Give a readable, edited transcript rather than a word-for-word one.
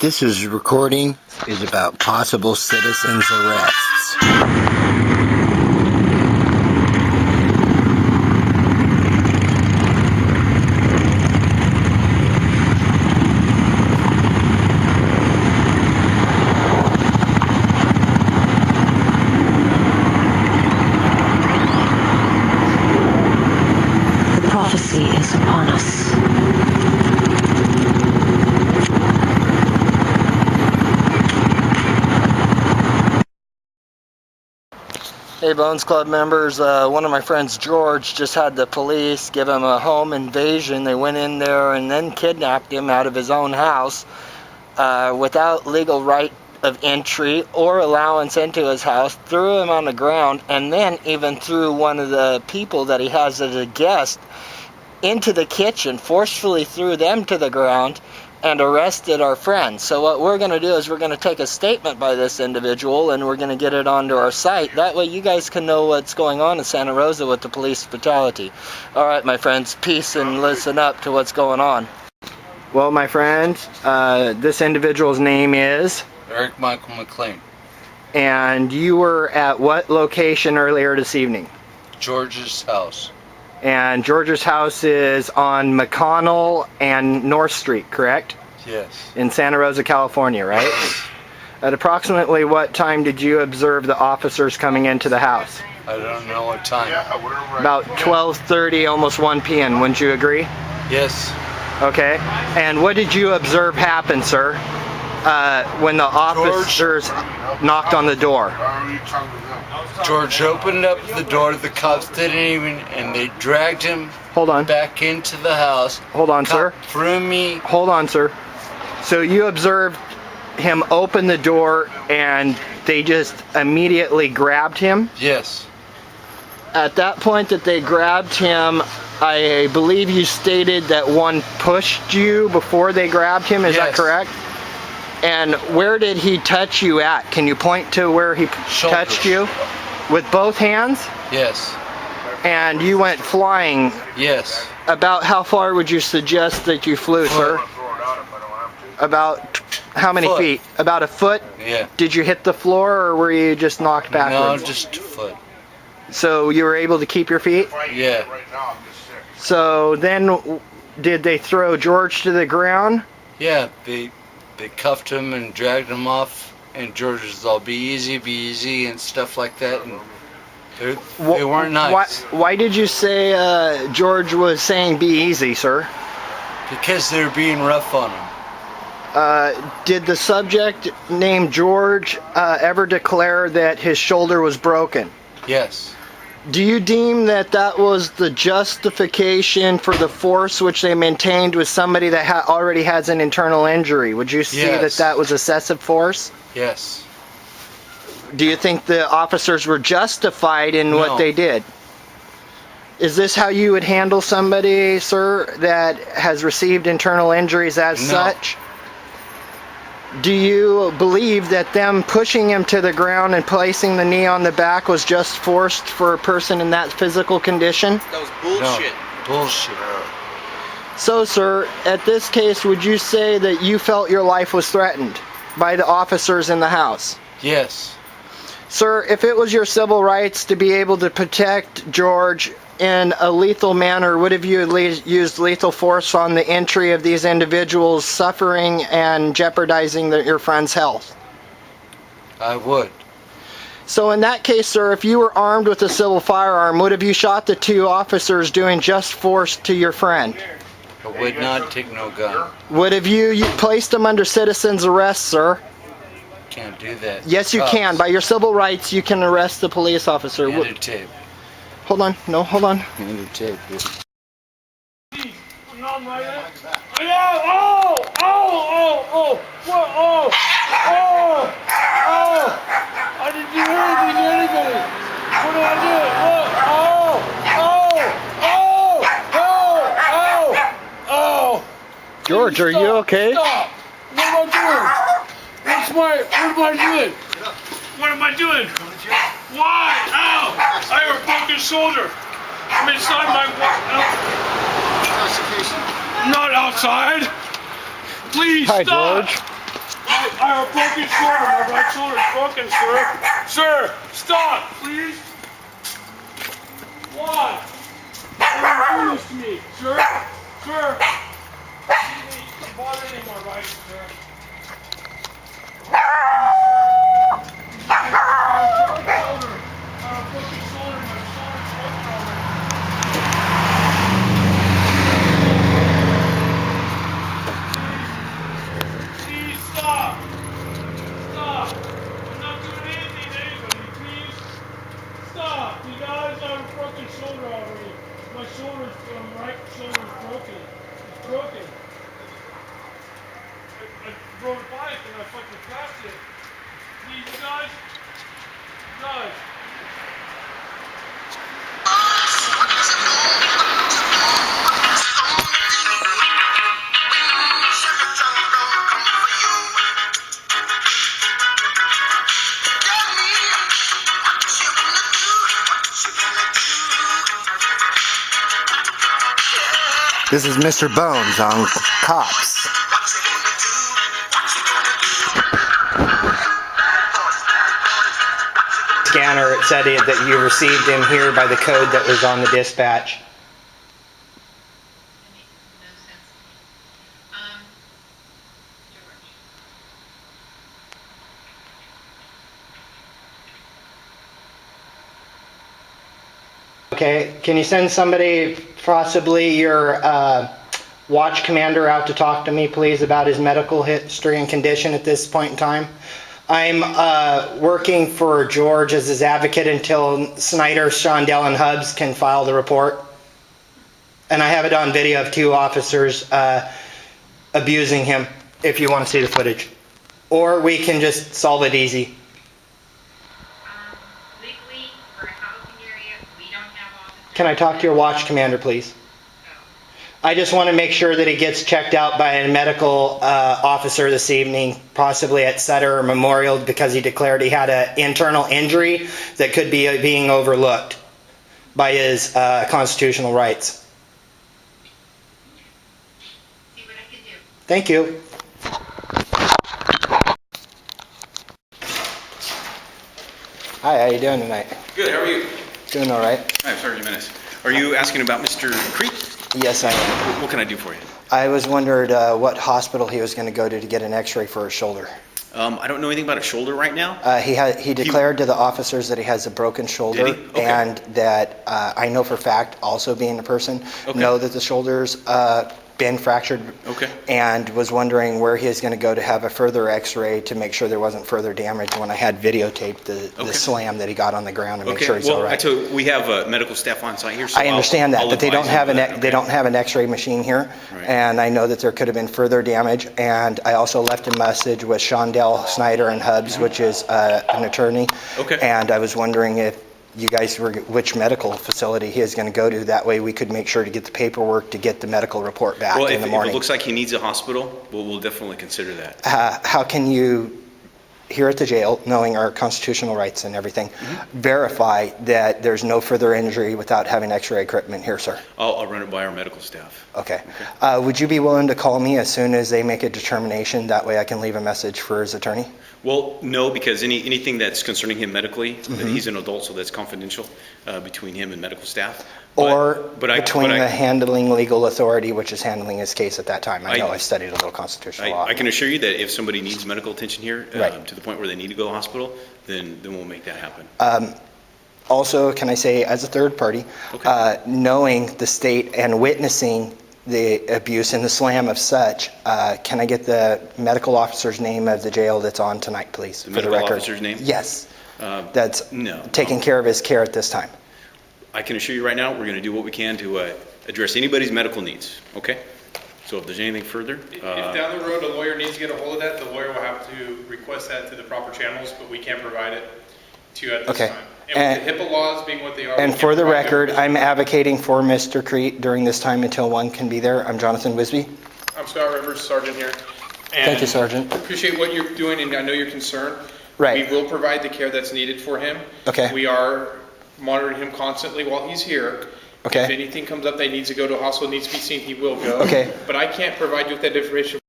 This is recording is about possible citizens arrests. The prophecy is upon us. Hey Bones Club members, one of my friends, George, just had the police give him a home invasion. They went in there and then kidnapped him out of his own house without legal right of entry or allowance into his house, threw him on the ground, and then even threw one of the people that he has as a guest into the kitchen, forcefully threw them to the ground, and arrested our friend. So what we're going to do is we're going to take a statement by this individual and we're going to get it onto our site. That way you guys can know what's going on in Santa Rosa with the police brutality. Alright my friends, peace and listen up to what's going on. Well my friends, this individual's name is? Eric Michael McLean. And you were at what location earlier this evening? George's house. And George's house is on McConnell and North Street, correct? Yes. In Santa Rosa, California, right? At approximately what time did you observe the officers coming into the house? I don't know what time. About 12:30, almost 1 p.m., wouldn't you agree? Yes. Okay. And what did you observe happen, sir, when the officers knocked on the door? George opened up the door, the cops didn't even, and they dragged him back into the house. Hold on, sir. Threw me. Hold on, sir. So you observed him open the door and they just immediately grabbed him? Yes. At that point that they grabbed him, I believe you stated that one pushed you before they grabbed him, is that correct? And where did he touch you at? Can you point to where he touched you? With both hands? Yes. And you went flying? Yes. About how far would you suggest that you flew, sir? About how many feet? About a foot? Yeah. Did you hit the floor or were you just knocked backwards? No, just a foot. So you were able to keep your feet? Yeah. So then did they throw George to the ground? Yeah, they cuffed him and dragged him off, and George was all be easy and stuff like that, and they weren't nice. Why did you say George was saying be easy, sir? Because they were being rough on him. Did the subject named George ever declare that his shoulder was broken? Yes. Do you deem that that was the justification for the force which they maintained with somebody that already has an internal injury? Would you see that that was excessive force? Yes. Do you think the officers were justified in what they did? Is this how you would handle somebody, sir, that has received internal injuries as such? Do you believe that them pushing him to the ground and placing the knee on the back was just forced for a person in that physical condition? That was bullshit. No, bullshit. So, sir, at this case, would you say that you felt your life was threatened by the officers in the house? Yes. Sir, if it was your civil rights to be able to protect George in a lethal manner, would have you used lethal force on the entry of these individuals suffering and jeopardizing your friend's health? I would. So in that case, sir, if you were armed with a civil firearm, would have you shot the two officers doing just force to your friend? I would not take no gun. Would have you placed them under citizen's arrest, sir? Can't do that. Yes, you can. By your civil rights, you can arrest the police officer. Hand it tape. Hold on. No, hold on. Hand it tape. I didn't do anything to anybody. What do I do? George, are you okay? Stop. What am I doing? What am I doing? What am I doing? Why? Ow! I have a broken shoulder. I'm inside my Not outside. Please Hi, stop. George. I have a broken shoulder. My right shoulder is broken, sir. Sir, stop, please. Why? Why are you doing this to me, sir? Sir. You're bothering my right, sir. I have a broken shoulder. I have a broken shoulder. My shoulder's broken already. Please stop! Stop! I'm not doing anything to anybody, please! Stop! You guys, I have a broken shoulder already. My shoulder's, right shoulder's broken. It's broken. I rode a bike and I fucking crashed it. Please, you guys? Guys. This is Mr. Bones on Cops. Scanner, it said that you received him here by the code that was on the dispatch. Okay, can you send somebody, possibly your watch commander, out to talk to me, please, about his medical history and condition at this point in time? I'm working for George as his advocate until Snyder, Shondell, and Hubbs can file the report. And I have it on video of 2 officers abusing him, if you want to see the footage. Or we can just solve it easy. Legally, for a housing area, we don't have officers. Can I talk to your watch commander, please? I just want to make sure that he gets checked out by a medical officer this evening, possibly at Sutter Memorial, because he declared he had an internal injury that could be being overlooked by his constitutional rights. See what I can do. Thank you. Hi, how you doing tonight? Good, how are you? Doing all right. Hi, I'm Sergeant Menace. Are you asking about Mr. Creet? Yes, I am. What can I do for you? I was wondered what hospital he was going to go to get an x-ray for his shoulder. I don't know anything about a shoulder right now. He declared to the officers that he has a broken shoulder. Did he? Okay. And that I know for fact, also being a person, Okay. know that the shoulder's been fractured. Okay. And was wondering where he is going to go to have a further x-ray to make sure there wasn't further damage when I had videotaped the Okay. slam that he got on the ground and make Okay, sure he's well, all I right. tell you, we have medical staff on site here, so I understand that, I'll but they don't advise have them an of that, they okay? don't have an X-ray machine here, Right. and I know that there could have been further damage. And I also left a message with Shondell, Snyder, and Hubbs, which is an attorney. Okay. And I was wondering if you guys were which medical facility he is going to go to. That way, we could make sure to get the paperwork to get the medical report back Well, in if the it morning. looks like he needs a hospital, we'll definitely consider that. How can you, here at the jail, knowing our constitutional rights and everything, verify that there's no further injury without having X-ray equipment here, sir? I'll run it by our medical staff. Okay. Would you be willing to call me as soon as they make a determination? That way I can leave a message for his attorney? Well, no, because anything that's concerning him medically, Mm-hmm. he's an adult, so that's confidential between him and medical staff. Or But between the handling legal authority, which is handling his case at that time? I know I studied a little constitutional law. I can assure you that if somebody needs medical attention here, Right. to the point where they need to go to the hospital, then we'll make that happen. Also, can I say, as a third party, Okay. knowing the state and witnessing the abuse and the slam of such, can I get the medical officer's name of the jail that's on tonight, please? The for the medical record? officer's name? Yes. That's no. taking care of his care at this time. I can assure you right now, we're going to do what we can to address anybody's medical needs, okay? So if there's anything further, If down the road a lawyer needs to get a hold of that, the lawyer will have to request that to the proper channels, but we can't provide it to you at this Okay. time. And with the HIPAA laws being what they are. And we for can't the provide record, those. I'm advocating for Mr. Creet during this time until one can be there. I'm Jonathan Wisby. I'm Scott Rivers, Sergeant here. Thank you, Sergeant. Appreciate what you're doing, and I know you're concerned. Right. We will provide the care that's needed for him. Okay. We are monitoring him constantly while he's here. Okay. If anything comes up that needs to go to a hospital, needs to be seen, he will go. Okay. But I can't provide you with that information